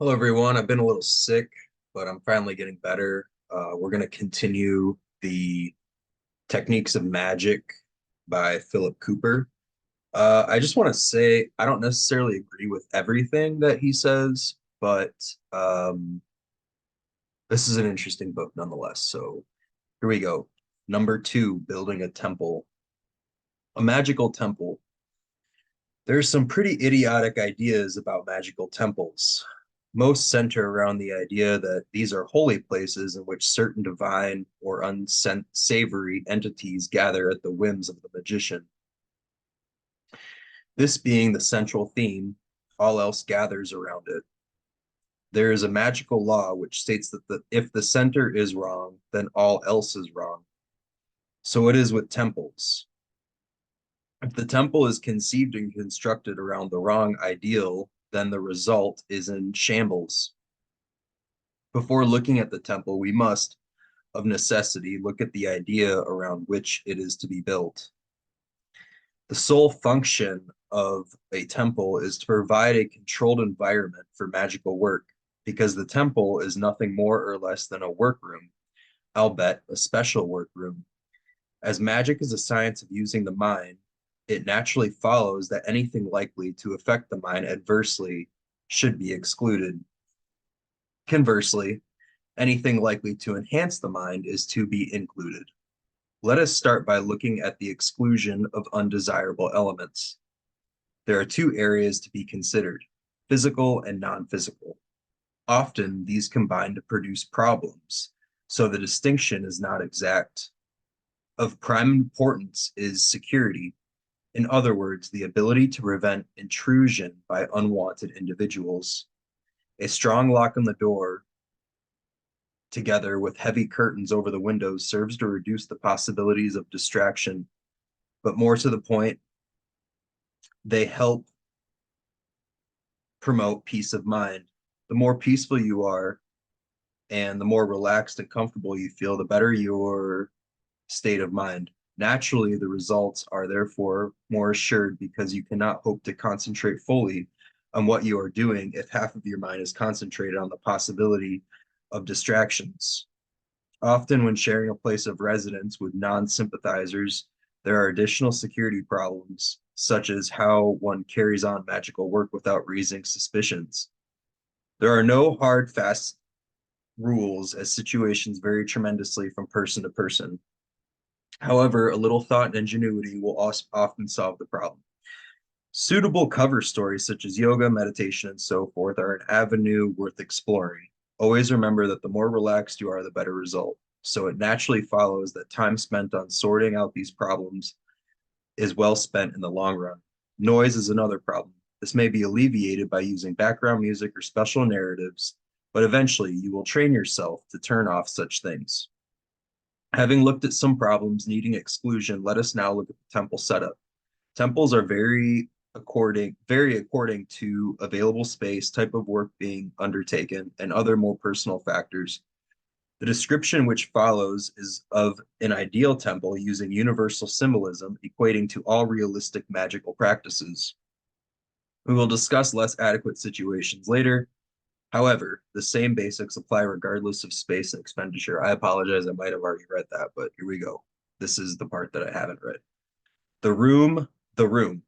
Hello, everyone. I've been a little sick, but I'm finally getting better. We're going to continue the Techniques of Magic by Philip Cooper. I just want to say I don't necessarily agree with everything that he says, but um, this is an interesting book nonetheless. So here we go. Number two, building a temple, a magical temple. There's some pretty idiotic ideas about magical temples. Most center around the idea that these are holy places in which certain divine or unsavory entities gather at the whims of the magician. This being the central theme, all else gathers around it. There is a magical law which states that if the center is wrong, then all else is wrong. So it is with temples. If the temple is conceived and constructed around the wrong ideal, then the result is in shambles. Before looking at the temple, we must, of necessity, look at the idea around which it is to be built. The sole function of a temple is to provide a controlled environment for magical work, because the temple is nothing more or less than a workroom, I'll bet a special workroom. As magic is a science of using the mind, it naturally follows that anything likely to affect the mind adversely should be excluded. Conversely, anything likely to enhance the mind is to be included. Let us start by looking at the exclusion of undesirable elements. There are two areas to be considered, physical and non-physical. Often these combine to produce problems, so the distinction is not exact. Of prime importance is security. In other words, the ability to prevent intrusion by unwanted individuals. A strong lock on the door, together with heavy curtains over the windows, serves to reduce the possibilities of distraction. But more to the point, they help promote peace of mind. The more peaceful you are and the more relaxed and comfortable you feel, the better your state of mind. Naturally, the results are therefore more assured because you cannot hope to concentrate fully on what you are doing if half of your mind is concentrated on the possibility of distractions. Often, when sharing a place of residence with non sympathizers, there are additional security problems, such as how one carries on magical work without raising suspicions. There are no hard, fast rules, as situations vary tremendously from person to person. However, a little thought and ingenuity will often solve the problem. Suitable cover stories such as yoga, meditation, and so forth are an avenue worth exploring. Always remember that the more relaxed you are, the better result. So it naturally follows that time spent on sorting out these problems is well spent in the long run. Noise is another problem. This may be alleviated by using background music or special narratives, but eventually you will train yourself to turn off such things. Having looked at some problems needing exclusion, let us now look at the temple setup. Temples are very according to available space, type of work being undertaken, and other more personal factors. The description which follows is of an ideal temple using universal symbolism, equating to all realistic magical practices. We will discuss less adequate situations later. However, the same basics apply regardless of space and expenditure. I apologize, I might have already read that, but here we go. This is the part that I haven't read. The room, the room.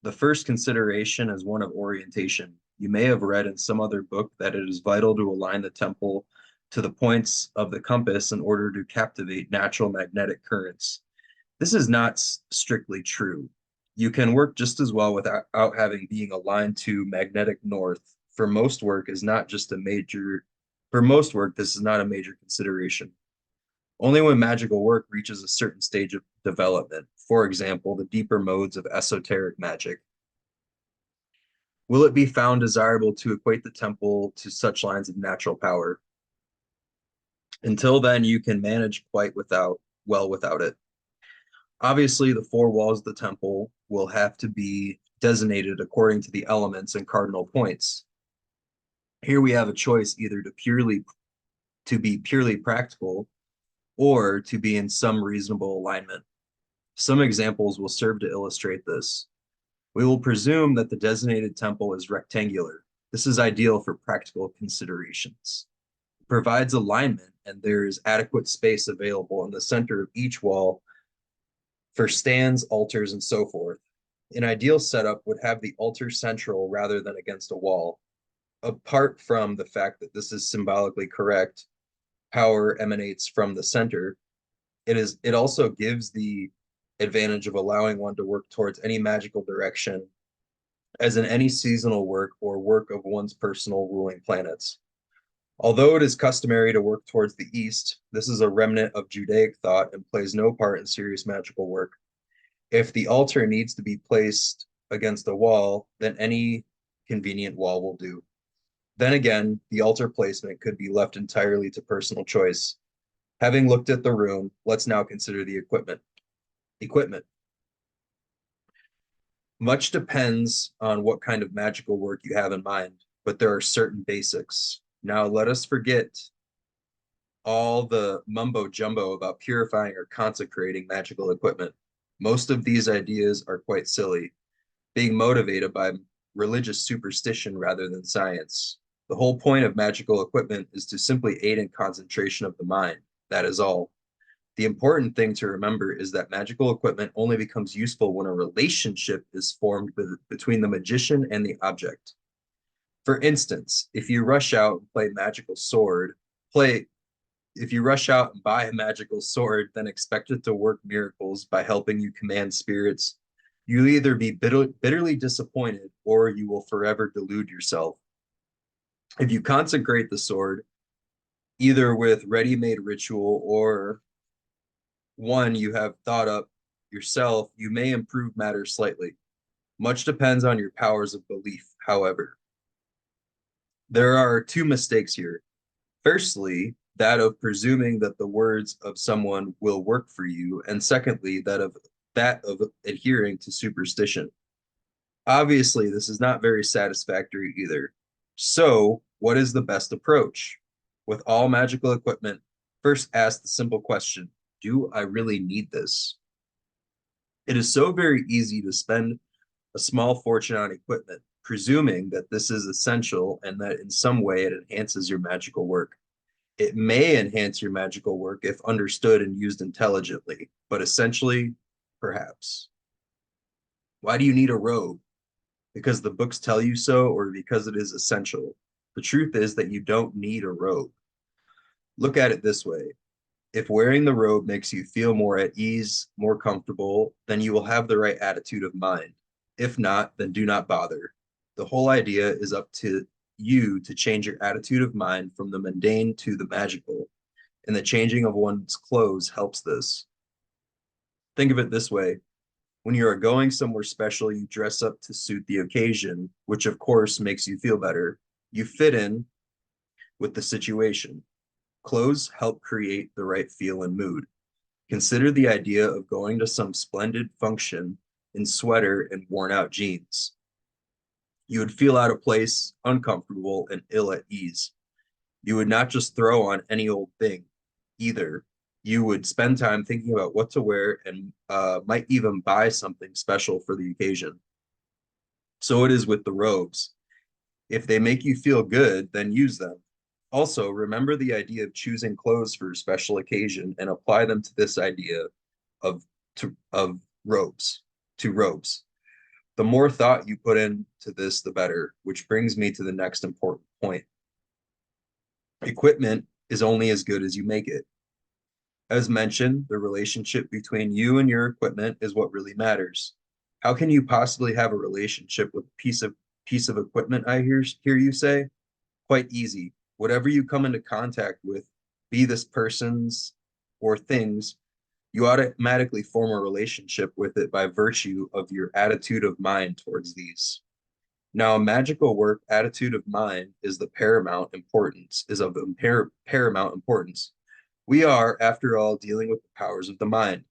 The first consideration is one of orientation. You may have read in some other book that it is vital to align the temple to the points of the compass in order to captivate natural magnetic currents. This is not strictly true. You can work just as well without having being aligned to magnetic north. For most work is not just a major For most work, this is not a major consideration. Only when magical work reaches a certain stage of development, for example, the deeper modes of esoteric magic, will it be found desirable to equate the temple to such lines of natural power. Until then, you can manage without it. Obviously, the four walls of the temple will have to be designated according to the elements and cardinal points. Here we have a choice either to be purely practical or to be in some reasonable alignment. Some examples will serve to illustrate this. We will presume that the designated temple is rectangular. This is ideal for practical considerations. It provides alignment, and there is adequate space available in the center of each wall for stands, altars, and so forth. An ideal setup would have the altar central rather than against a wall. Apart from the fact that this is symbolically correct, power emanates from the center. It also gives the advantage of allowing one to work towards any magical direction, as in any seasonal work or work of one's personal ruling planets. Although it is customary to work towards the east, this is a remnant of Judaic thought and plays no part in serious magical work. If the altar needs to be placed against a wall, then any convenient wall will do. Then again, the altar placement could be left entirely to personal choice. Having looked at the room, let's now consider the equipment. Equipment. Much depends on what kind of magical work you have in mind, but there are certain basics. Now, let us forget all the mumbo jumbo about purifying or consecrating magical equipment. Most of these ideas are quite silly, being motivated by religious superstition rather than science. The whole point of magical equipment is to simply aid in concentration of the mind. That is all. The important thing to remember is that magical equipment only becomes useful when a relationship is formed between the magician and the object. For instance, if you rush out and play if you rush out and buy a magical sword, then expect it to work miracles by helping you command spirits, you'll either be bitterly disappointed or you will forever delude yourself. If you consecrate the sword, either with ready-made ritual or one you have thought up yourself, you may improve matters slightly. Much depends on your powers of belief, however. There are two mistakes here. Firstly, that of presuming that the words of someone will work for you, and secondly, that of adhering to superstition. Obviously, this is not very satisfactory either. So, what is the best approach? With all magical equipment, first ask the simple question, do I really need this? It is so very easy to spend a small fortune on equipment, presuming that this is essential and that in some way it enhances your magical work. It may enhance your magical work if understood and used intelligently, but essentially, perhaps. Why do you need a robe? Because the books tell you so, or because it is essential? The truth is that you don't need a robe. Look at it this way. If wearing the robe makes you feel more at ease, more comfortable, then you will have the right attitude of mind. If not, then do not bother. The whole idea is up to you to change your attitude of mind from the mundane to the magical, and the changing of one's clothes helps this. Think of it this way. When you are going somewhere special, you dress up to suit the occasion, which of course makes you feel better. You fit in with the situation. Clothes help create the right feel and mood. Consider the idea of going to some splendid function in sweater and worn out jeans. You would feel out of place, uncomfortable, and ill at ease. You would not just throw on any old thing either. You would spend time thinking about what to wear and might even buy something special for the occasion. So it is with the robes. If they make you feel good, then use them. Also, remember the idea of choosing clothes for a special occasion and apply them to this idea of robes, to robes. The more thought you put into this, the better, which brings me to the next important point. Equipment is only as good as you make it. As mentioned, the relationship between you and your equipment is what really matters. How can you possibly have a relationship with a piece of equipment, I hear you say? Quite easy. Whatever you come into contact with, be this person's or things, you automatically form a relationship with it by virtue of your attitude of mind towards these. Now, a magical work attitude of mind is of paramount importance. We are, after all, dealing with the powers of the mind.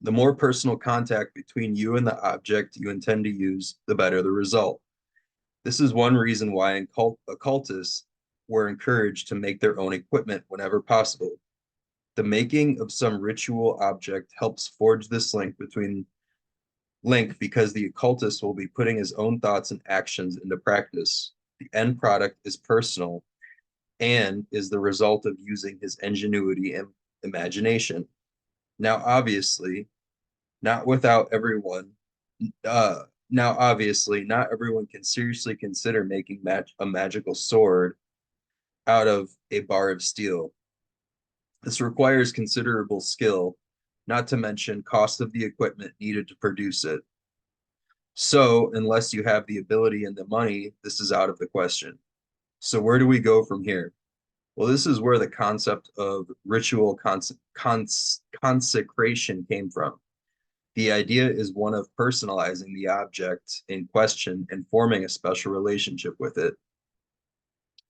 The more personal contact between you and the object you intend to use, the better the result. This is one reason why occultists were encouraged to make their own equipment whenever possible. The making of some ritual object helps forge this link between link because the occultist will be putting his own thoughts and actions into practice. The end product is personal and is the result of using his ingenuity and imagination. Now, obviously, not without everyone, uh, now obviously, not everyone can seriously consider making a magical sword out of a bar of steel. This requires considerable skill, not to mention cost of the equipment needed to produce it. So, unless you have the ability and the money, this is out of the question. So, where do we go from here? Well, this is where the concept of ritual consecration came from. The idea is one of personalizing the object in question and forming a special relationship with it.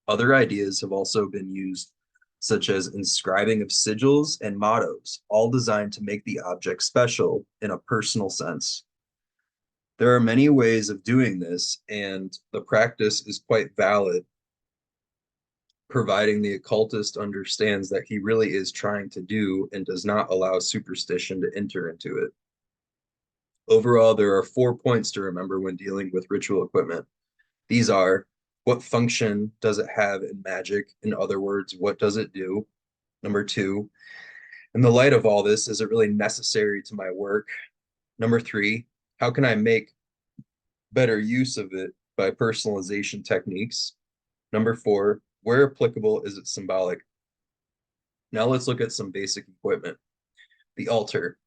Other ideas have also been used, such as inscribing of sigils and mottos, all designed to make the object special in a personal sense. There are many ways of doing this, and the practice is quite valid, providing the occultist understands that he really is trying to do and does not allow superstition to enter into it. Overall, there are 4 points to remember when dealing with ritual equipment. These are: what function does it have in magic? In other words, what does it do? Number two, in the light of all this, is it really necessary to my work? Number three, how can I make better use of it by personalization techniques? Number four, where applicable is it symbolic? Now let's look at some basic equipment. The altar.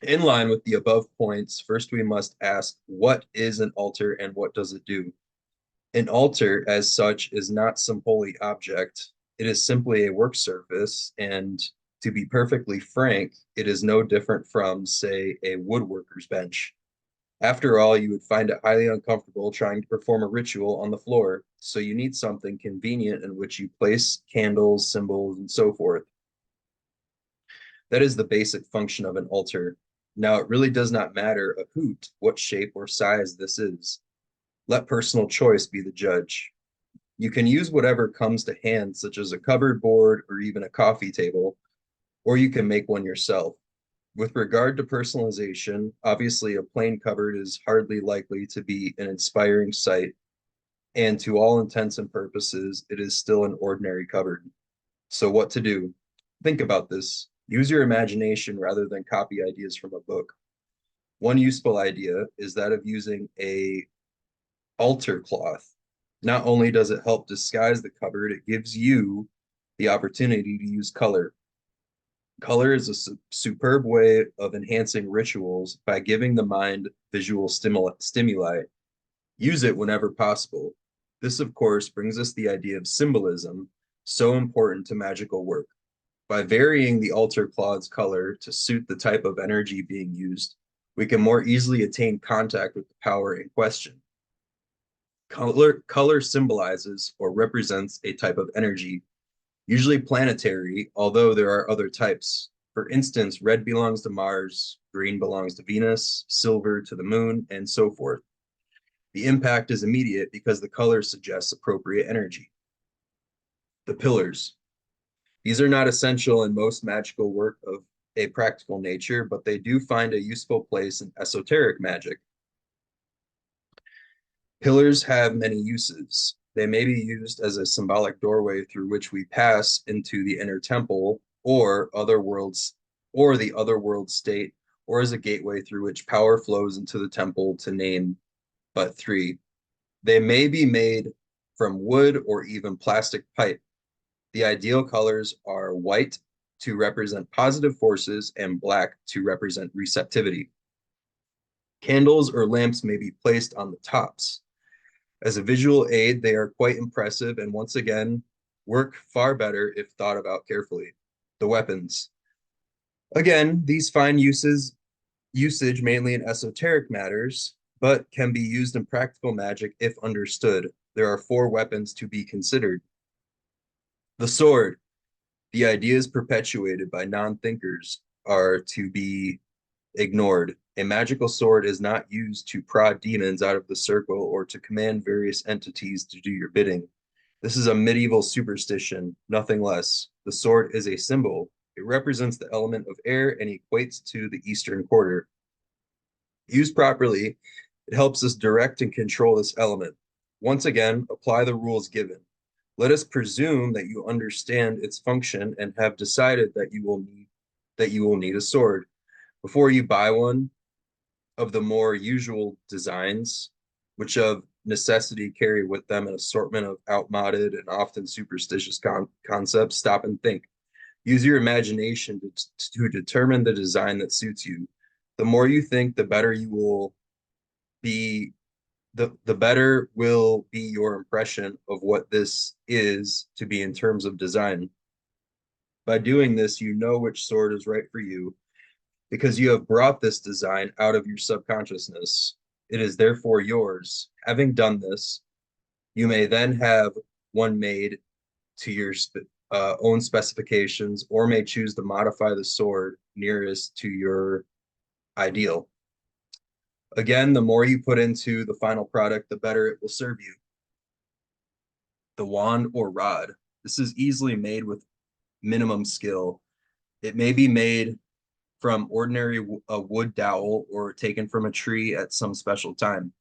In line with the above points, first we must ask, what is an altar and what does it do? An altar, as such, is not some holy object. It is simply a work surface, and to be perfectly frank, it is no different from, say, a woodworker's bench. After all, you would find it highly uncomfortable trying to perform a ritual on the floor, so you need something convenient in which you place candles, symbols, and so forth. That is the basic function of an altar. Now, it really does not matter a hoot what shape or size this is. Let personal choice be the judge. You can use whatever comes to hand, such as a cupboard board or even a coffee table, or you can make one yourself. With regard to personalization, obviously a plain cupboard is hardly likely to be an inspiring sight, and to all intents and purposes, it is still an ordinary cupboard. So what to do? Think about this. Use your imagination rather than copy ideas from a book. One useful idea is that of using a altar cloth. Not only does it help disguise the cupboard, it gives you the opportunity to use color. Color is a superb way of enhancing rituals by giving the mind visual stimuli. Use it whenever possible. This, of course, brings us the idea of symbolism, so important to magical work. By varying the altar cloth's color to suit the type of energy being used, we can more easily attain contact with the power in question. Color symbolizes or represents a type of energy, usually planetary, although there are other types. For instance, red belongs to Mars, green belongs to Venus, silver to the moon, and so forth. The impact is immediate because the color suggests appropriate energy. The pillars. These are not essential in most magical work of a practical nature, but they do find a useful place in esoteric magic. Pillars have many uses. They may be used as a symbolic doorway through which we pass into the inner temple or other worlds or the other world state, or as a gateway through which power flows into the temple, to name but three. They may be made from wood or even plastic pipe. The ideal colors are white to represent positive forces and black to represent receptivity. Candles or lamps may be placed on the tops. As a visual aid, they are quite impressive and once again work far better if thought about carefully. The weapons. Again, these find usage mainly in esoteric matters, but can be used in practical magic if understood. There are 4 weapons to be considered. The sword. The ideas perpetuated by non-thinkers are to be ignored. A magical sword is not used to prod demons out of the circle or to command various entities to do your bidding. This is a medieval superstition, nothing less. The sword is a symbol. It represents the element of air and equates to the Eastern Quarter. Used properly, it helps us direct and control this element. Once again, apply the rules given. Let us presume that you understand its function and have decided that you will need a sword. Before you buy one of the more usual designs, which of necessity carry with them an assortment of outmoded and often superstitious concepts, stop and think. Use your imagination to determine the design that suits you. The more you think, the better you will be the better will be your impression of what this is to be in terms of design. By doing this, you know which sword is right for you because you have brought this design out of your subconsciousness. It is therefore yours. Having done this, you may then have one made to your own specifications or may choose to modify the sword nearest to your ideal. Again, the more you put into the final product, the better it will serve you. The wand or rod. This is easily made with minimum skill. It may be made from ordinary a wood dowel or taken from a tree at some special time.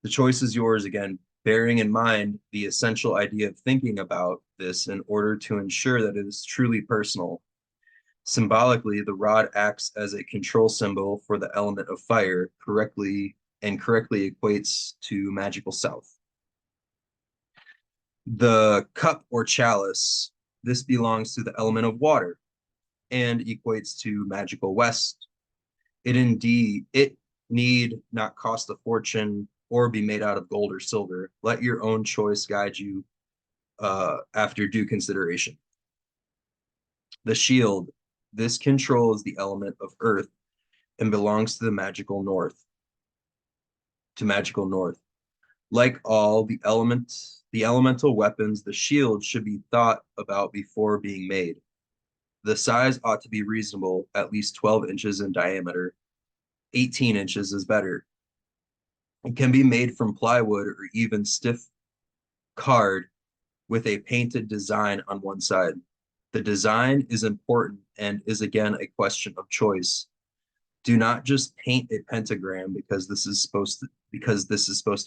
The choice is yours again, bearing in mind the essential idea of thinking about this in order to ensure that it is truly personal. Symbolically, the rod acts as a control symbol for the element of fire, correctly equates to magical south. The cup or chalice, this belongs to the element of water and equates to magical west. It need not cost a fortune or be made out of gold or silver. Let your own choice guide you after due consideration. The shield, this controls the element of earth and belongs to magical north. Like all the elemental weapons, the shield should be thought about before being made. The size ought to be reasonable, at least 12 inches in diameter. 18 inches is better. It can be made from plywood or even stiff card with a painted design on one side. The design is important and is again a question of choice. Do not just paint a pentagram because this is supposed to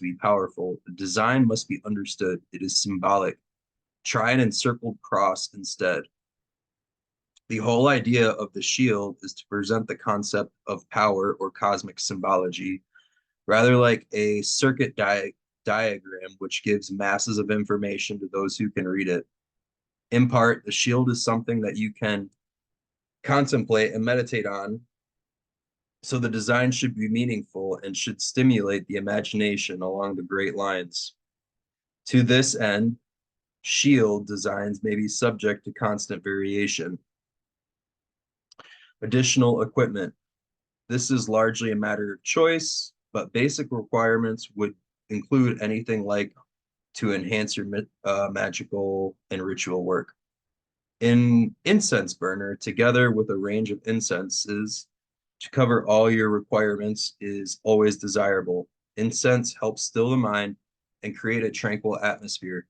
be powerful. The design must be understood. It is symbolic. Try an encircled cross instead. The whole idea of the shield is to present the concept of power or cosmic symbology, rather like a diagram which gives masses of information to those who can read it. In part, the shield is something that you can contemplate and meditate on, so the design should be meaningful and should stimulate the imagination along the great lines. To this end, shield designs may be subject to constant variation. Additional equipment. This is largely a matter of choice, but basic requirements would include anything like to enhance your magical and ritual work. An incense burner, together with a range of incenses to cover all your requirements, is always desirable. Incense helps still the mind and create a tranquil atmosphere.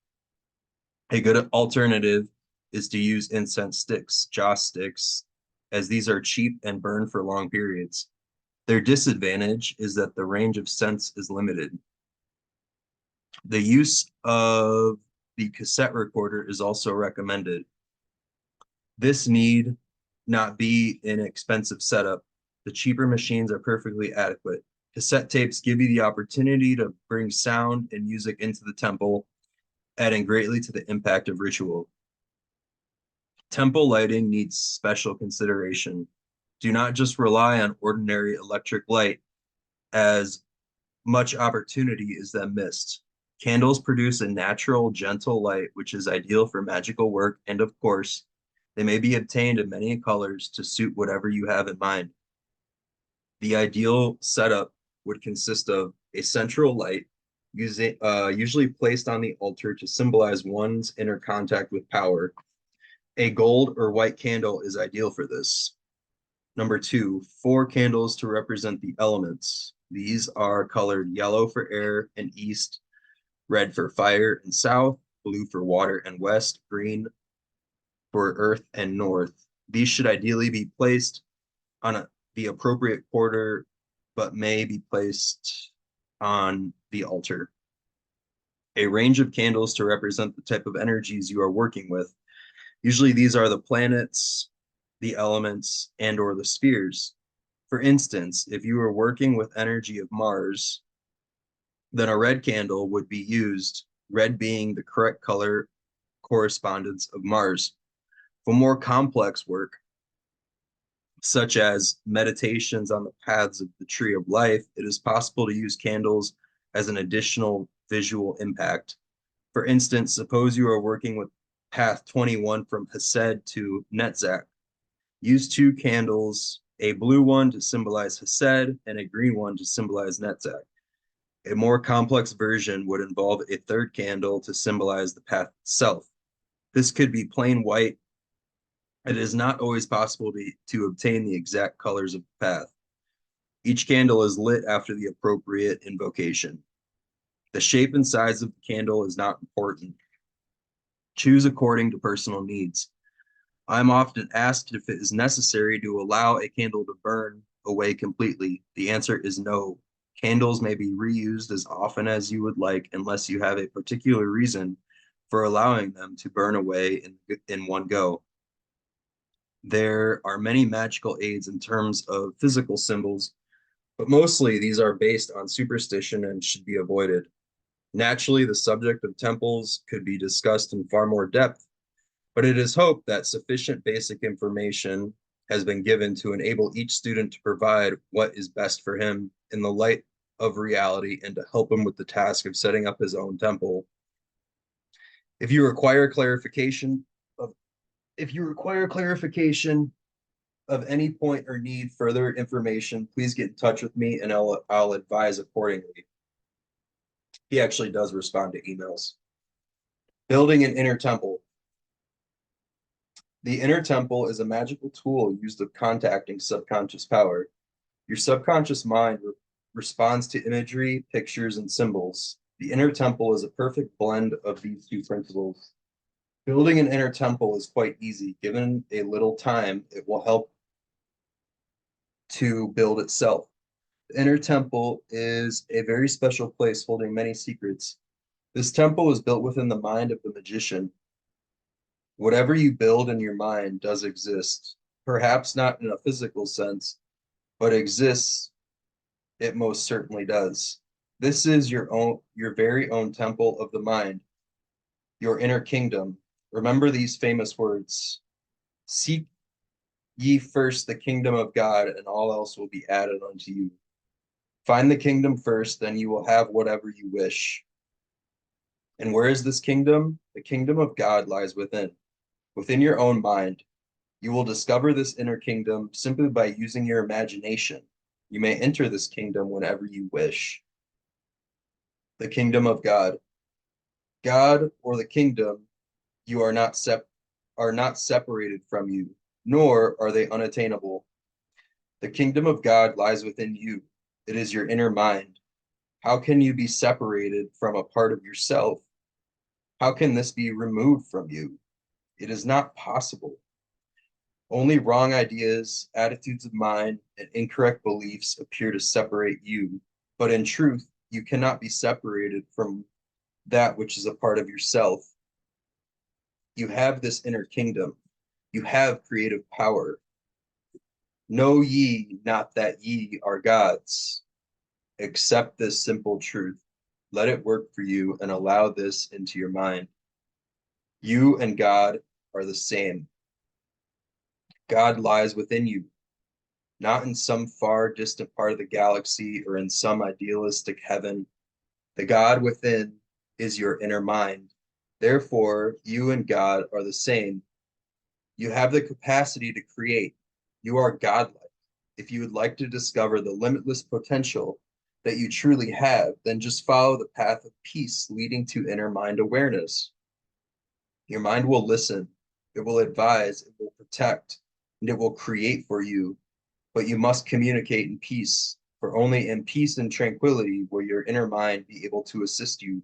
A good alternative is to use incense sticks, joss sticks, as these are cheap and burn for long periods. Their disadvantage is that the range of scents is limited. The use of the cassette recorder is also recommended. This need not be an expensive setup. The cheaper machines are perfectly adequate. Cassette tapes give you the opportunity to bring sound and music into the temple, adding greatly to the impact of ritual. Temple lighting needs special consideration. Do not just rely on ordinary electric light, as much opportunity is then missed. Candles produce a natural, gentle light, which is ideal for magical work, and of course, they may be obtained in many colors to suit whatever you have in mind. The ideal setup would consist of a central light, usually placed on the altar to symbolize one's inner contact with power. A gold or white candle is ideal for this. Number two, 4 candles to represent the elements. These are colored yellow for air and east, red for fire and south, blue for water and west, green for earth and north. These should ideally be placed on the appropriate quarter but may be placed on the altar. A range of candles to represent the type of energies you are working with. Usually these are the planets, the elements, and or the spheres. For instance, if you were working with energy of Mars, then a red candle would be used, red being the correct color correspondence of Mars. For more complex work, such as meditations on the paths of the tree of life, it is possible to use candles as an additional visual impact. For instance, suppose you are working with path 21 from Hesed to Netzach. Use two candles, a blue one to symbolize Hesed and a green one to symbolize Netzach. A more complex version would involve a third candle to symbolize the path itself. This could be plain white. It is not always possible to obtain the exact colors of the path. Each candle is lit after the appropriate invocation. The shape and size of the candle is not important. Choose according to personal needs. I'm often asked if it is necessary to allow a candle to burn away completely. The answer is no. Candles may be reused as often as you would like unless you have a particular reason for allowing them to burn away in one go. There are many magical aids in terms of physical symbols, but mostly these are based on superstition and should be avoided. Naturally, the subject of temples could be discussed in far more depth, but it is hoped that sufficient basic information has been given to enable each student to provide what is best for him in the light of reality and to help him with the task of setting up his own temple. If you require clarification of any point or need further information, please get in touch with me and I'll advise accordingly. He actually does respond to emails. Building an inner temple. The inner temple is a magical tool used of contacting subconscious power. Your subconscious mind responds to imagery, pictures, and symbols. The inner temple is a perfect blend of these two principles. Building an inner temple is quite easy. Given a little time, it will help to build itself. The inner temple is a very special place holding many secrets. This temple is built within the mind of the magician. Whatever you build in your mind does exist, perhaps not in a physical sense, but exists, it most certainly does. This is your very own temple of the mind, your inner kingdom. Remember these famous words: seek ye first the kingdom of God, and all else will be added unto you. Find the kingdom first, then you will have whatever you wish. And where is this kingdom? The kingdom of God lies within your own mind. You will discover this inner kingdom simply by using your imagination. You may enter this kingdom whenever you wish. The kingdom of God. God or the kingdom, you are not separated from you, nor are they unattainable. The kingdom of God lies within you. It is your inner mind. How can you be separated from a part of yourself? How can this be removed from you? It is not possible. Only wrong ideas, attitudes of mind, and incorrect beliefs appear to separate you. But in truth, you cannot be separated from that which is a part of yourself. You have this inner kingdom. You have creative power. Know ye not that ye are gods. Accept this simple truth. Let it work for you and allow this into your mind. You and God are the same. God lies within you, not in some far distant part of the galaxy or in some idealistic heaven. The God within is your inner mind. Therefore, you and God are the same. You have the capacity to create. You are godlike. If you would like to discover the limitless potential that you truly have, then just follow the path of peace leading to inner mind awareness. Your mind will listen, it will advise, it will protect, and it will create for you. But you must communicate in peace, for only in peace and tranquility will your inner mind be able to assist you.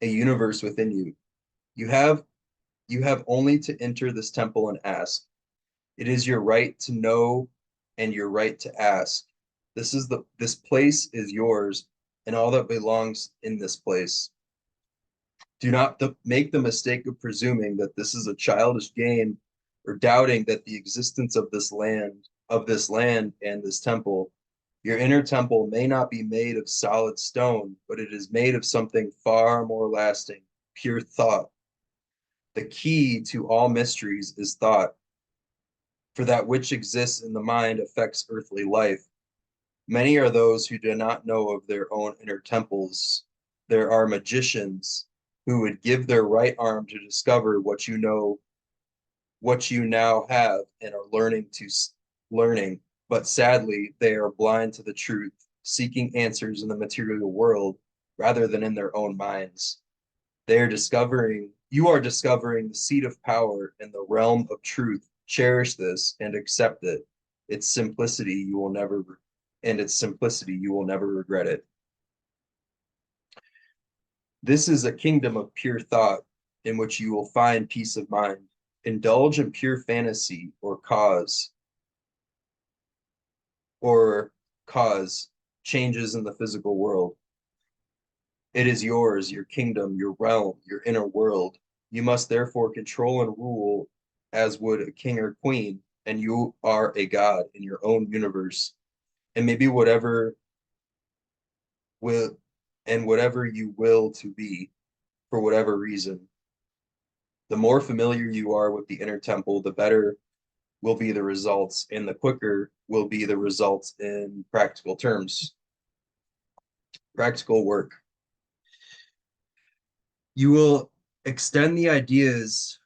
A universe within you. You have only to enter this temple and ask. It is your right to know and your right to ask. This place is yours and all that belongs in this place. Do not make the mistake of presuming that this is a childish game or doubting that the existence of this land and this temple. Your inner temple may not be made of solid stone, but it is made of something far more lasting, pure thought. The key to all mysteries is thought, for that which exists in the mind affects earthly life. Many are those who do not know of their own inner temples. There are magicians who would give their right arm to discover what you know, what you now have and are learning, but sadly they are blind to the truth, seeking answers in the material world rather than in their own minds. You are discovering the seat of power in the realm of truth. Cherish this and accept it. Its simplicity you will never and its simplicity you will never regret it. This is a kingdom of pure thought in which you will find peace of mind. Indulge in pure fantasy or cause changes in the physical world. It is yours, your kingdom, your realm, your inner world. You must therefore control and rule as would a king or queen, and you are a god in your own universe. And maybe will whatever you will to be for whatever reason. The more familiar you are with the inner temple, the better will be the results, and the quicker will be the results in practical terms. Practical work. You will extend the ideas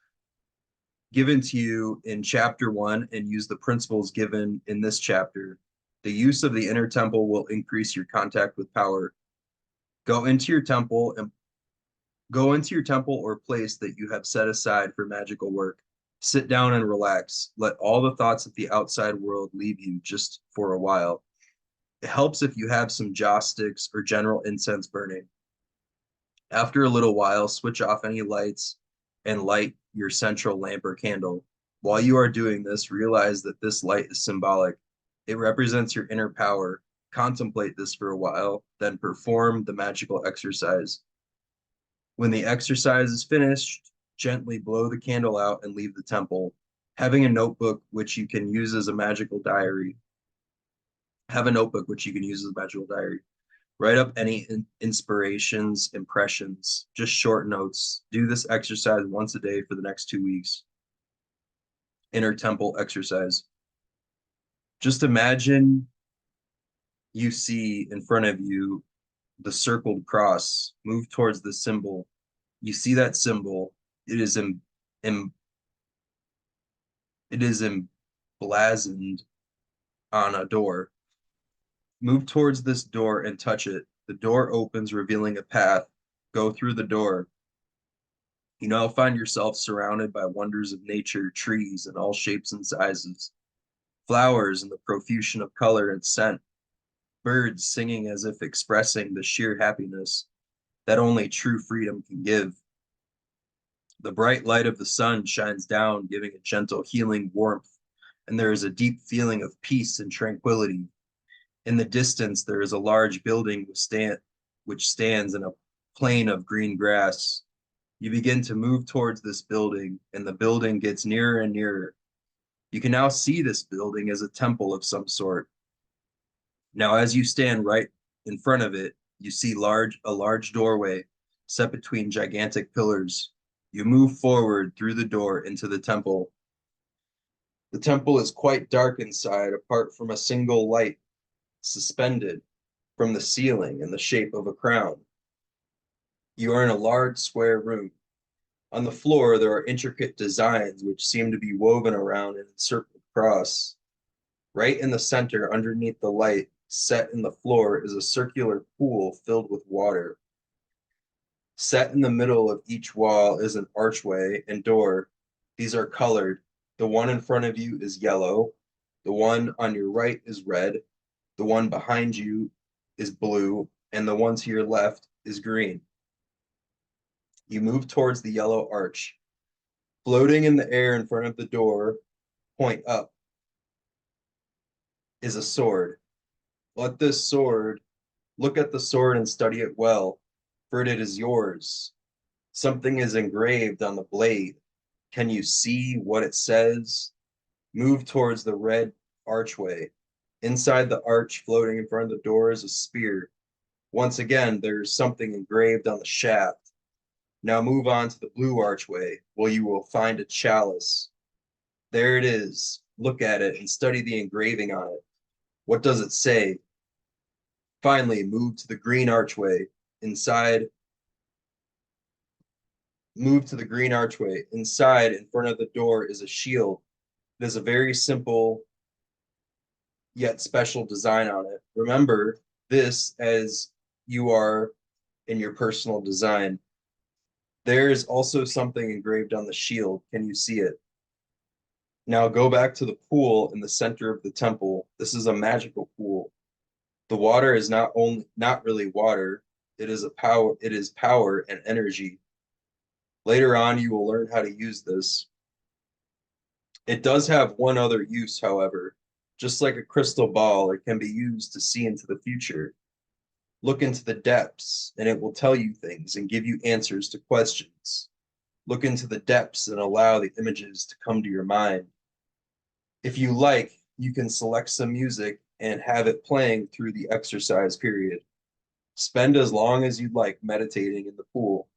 given to you in chapter 1 and use the principles given in this chapter. The use of the inner temple will increase your contact with power. Go into your temple or place that you have set aside for magical work. Sit down and relax. Let all the thoughts of the outside world leave you just for a while. It helps if you have some joss sticks or general incense burning. After a little while, switch off any lights and light your central lamp or candle. While you are doing this, realize that this light is symbolic. It represents your inner power. Contemplate this for a while, then perform the magical exercise. When the exercise is finished, gently blow the candle out and leave the temple. Having a notebook which you can use as a magical diary. Have a notebook which you can use as a magical diary. Write up any inspirations, impressions, just short notes. Do this exercise once a day for the next 2 weeks. Inner temple exercise. Just imagine you see in front of you the circled cross. Move towards the symbol. You see that symbol. It is emblazoned on a door. Move towards this door and touch it. The door opens, revealing a path. Go through the door. You now find yourself surrounded by wonders of nature, trees in all shapes and sizes, flowers in the profusion of color and scent, birds singing as if expressing the sheer happiness that only true freedom can give. The bright light of the sun shines down, giving a gentle, healing warmth, and there is a deep feeling of peace and tranquility. In the distance, there is a large building which stands in a plain of green grass. You begin to move towards this building, and the building gets nearer and nearer. You can now see this building as a temple of some sort. Now, as you stand right in front of it, you see a large doorway set between gigantic pillars. You move forward through the door into the temple. The temple is quite dark inside, apart from a single light suspended from the ceiling in the shape of a crown. You are in a large square room. On the floor, there are intricate designs which seem to be woven around an encircled cross. Right in the center, underneath the light set in the floor, is a circular pool filled with water. Set in the middle of each wall is an archway and door. These are colored. The one in front of you is yellow. The one on your right is red. The one behind you is blue. And the one to your left is green. You move towards the yellow arch. Floating in the air in front of the door, point up, is a sword. Let this sword, look at the sword and study it well, for it is yours. Something is engraved on the blade. Can you see what it says? Move towards the red archway. Inside the arch, floating in front of the door, is a spear. Once again, there's something engraved on the shaft. Now move on to the blue archway, where you will find a chalice. There it is. Look at it and study the engraving on it. What does it say? Finally, move to the green archway. Inside, move to the green archway. Inside, in front of the door, is a shield. It is a very simple yet special design on it. Remember this as you are in your personal design. There is also something engraved on the shield. Can you see it? Now go back to the pool in the center of the temple. This is a magical pool. The water is not really water. It is power and energy. Later on, you will learn how to use this. It does have one other use, however. Just like a crystal ball, it can be used to see into the future. Look into the depths, and it will tell you things and give you answers to questions. Look into the depths and allow the images to come to your mind. If you like, you can select some music and have it playing through the exercise period. Spend as long as you'd like meditating in the pool.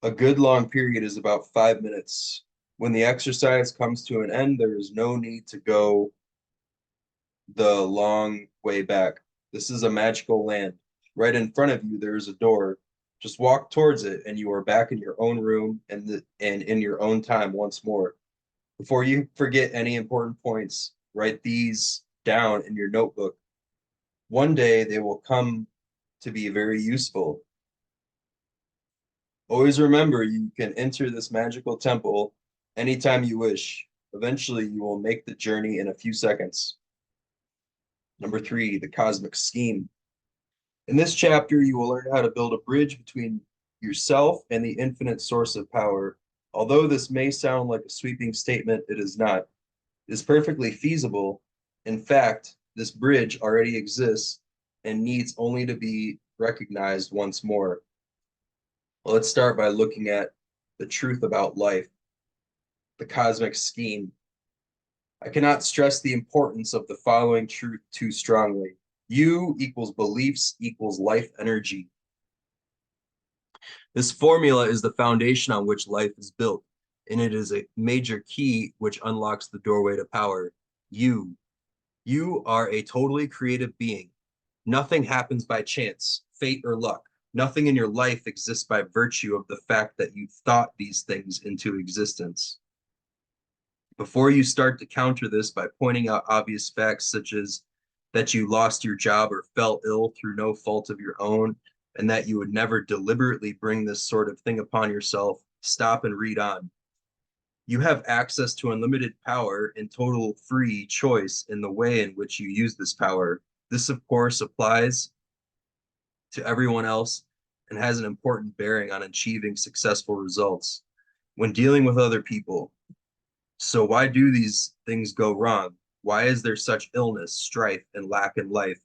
A good long period is about 5 minutes. When the exercise comes to an end, there is no need to go the long way back. This is a magical land. Right in front of you, there is a door. Just walk towards it, and you are back in your own room and in your own time once more. Before you forget any important points, write these down in your notebook. One day they will come to be very useful. Always remember you can enter this magical temple anytime you wish. Eventually, you will make the journey in a few seconds. Number 3, the cosmic scheme. In this chapter, you will learn how to build a bridge between yourself and the infinite source of power. Although this may sound like a sweeping statement, it is not. It is perfectly feasible. In fact, this bridge already exists and needs only to be recognized once more. Well, let's start by looking at the truth about life, the cosmic scheme. I cannot stress the importance of the following truth too strongly. U equals beliefs equals life energy. This formula is the foundation on which life is built, and it is a major key which unlocks the doorway to power. You. You are a totally creative being. Nothing happens by chance, fate, or luck. Nothing in your life exists by virtue of the fact that you thought these things into existence. Before you start to counter this by pointing out obvious facts such as that you lost your job or fell ill through no fault of your own, and that you would never deliberately bring this sort of thing upon yourself, stop and read on. You have access to unlimited power and total free choice in the way in which you use this power. This, of course, applies to everyone else and has an important bearing on achieving successful results when dealing with other people. So why do these things go wrong? Why is there such illness, strife, and lack in life?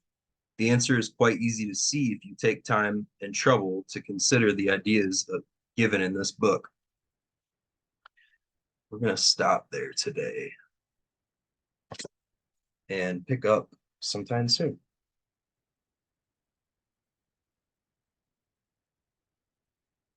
The answer is quite easy to see if you take time and trouble to consider the ideas given in this book. We're going to stop there today and pick up sometime soon.